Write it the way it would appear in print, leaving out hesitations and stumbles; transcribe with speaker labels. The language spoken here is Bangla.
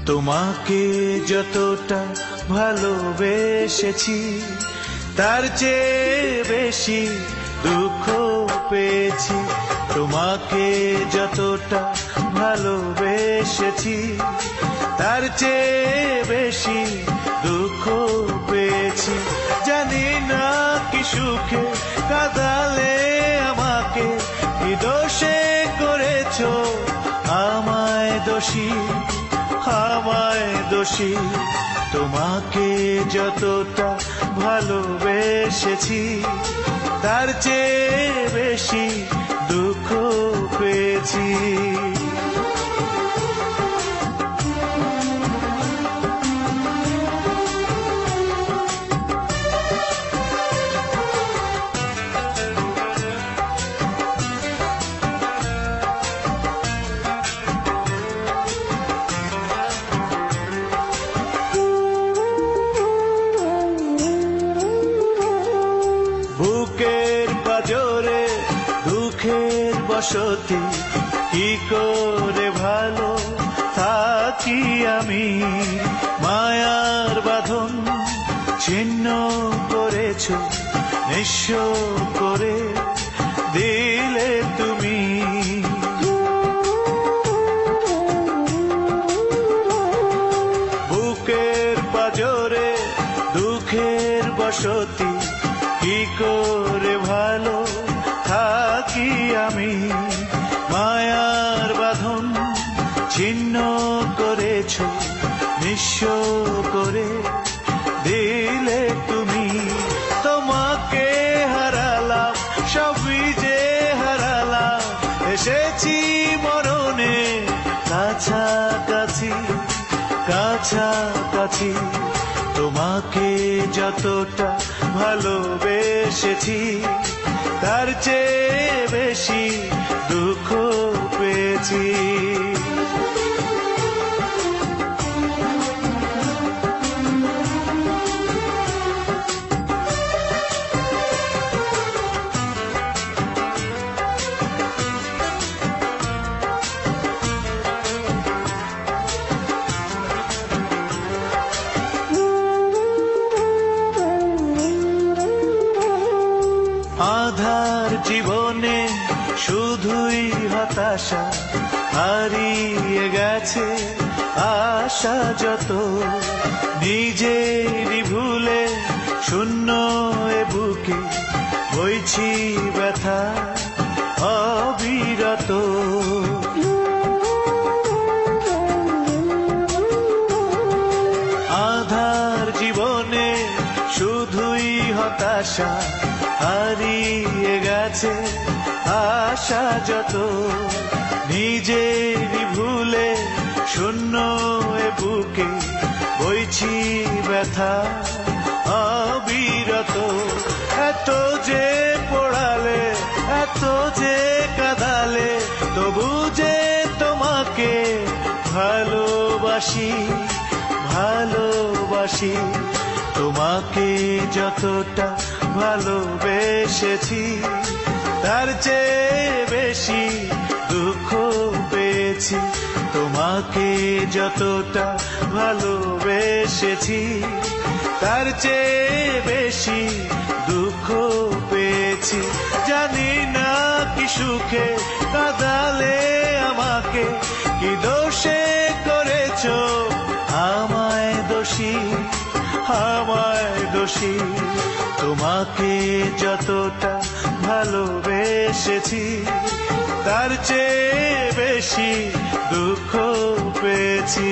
Speaker 1: তোমাকে যতটা ভালোবেসেছি তার চেয়ে বেশি দুঃখ পেয়েছি। তোমাকে যতটা ভালোবেসেছি তার চেয়ে বেশি দুঃখ পেয়েছি। জানি না কি সুখে কাঁদালে আমাকে, কি দোষে করেছো আমায় দোষী, আমায় দোষী। তোমাকে যতটা ভালোবেসেছি তার চেয়ে বেশি দুঃখ পেয়েছি। বুকের পাজরে দুঃখের বসতি, কি করে ভালো থাকি আমি। মায়ার বাঁধন ছিন্ন করেছো, নিঃস্ব করে দিলে তুমি। বুকের পাজরে দুঃখের বসতি, কি করে ভালো থাকি আমি। মায়ার বাঁধন ছিন্ন করেছো, নিঃস্ব করে দিলে তুমি। তোমাকে হারালাম, সবই যে হারালাম, এসেছি মরণে কাছাকাছি, কাছাকাছি। তোমাকে যতটা ভালোবেসেছি তার চেয়ে বেশি দুঃখ পেয়েছি। আধার জীবনে শুধুই হতাশা, হারিয়ে গেছে আশা যত। নিজেরই ভুলে শূন্য এ বুকে বইছি ব্যথা অবিরত। আধার জীবনে শুধুই হতাশা, হারিয়ে গেছে আশা যত। নিজেরই ভুলে শূন্য এ বুকে বইছি ব্যথা অবিরত। এত যে পড়ালে, এত যে কাঁদালে, তবু যে তোমাকে ভালোবাসি, ভালোবাসি। তোমাকে যতটা ভালোবেসেছি তার চেয়ে বেশি দুঃখ পেয়েছি। তোমাকে যতটা ভালোবেসেছি তার চেয়ে বেশি দুঃখ পেয়েছি। জানি না কি সুখে কাঁদালে আমাকে, কি দোষে করেছো আমায় দোষী, আমায় দোষী। তোমাকে যতটা ভালোবেসেছি তার চেয়ে বেশি দুঃখ পেয়েছি।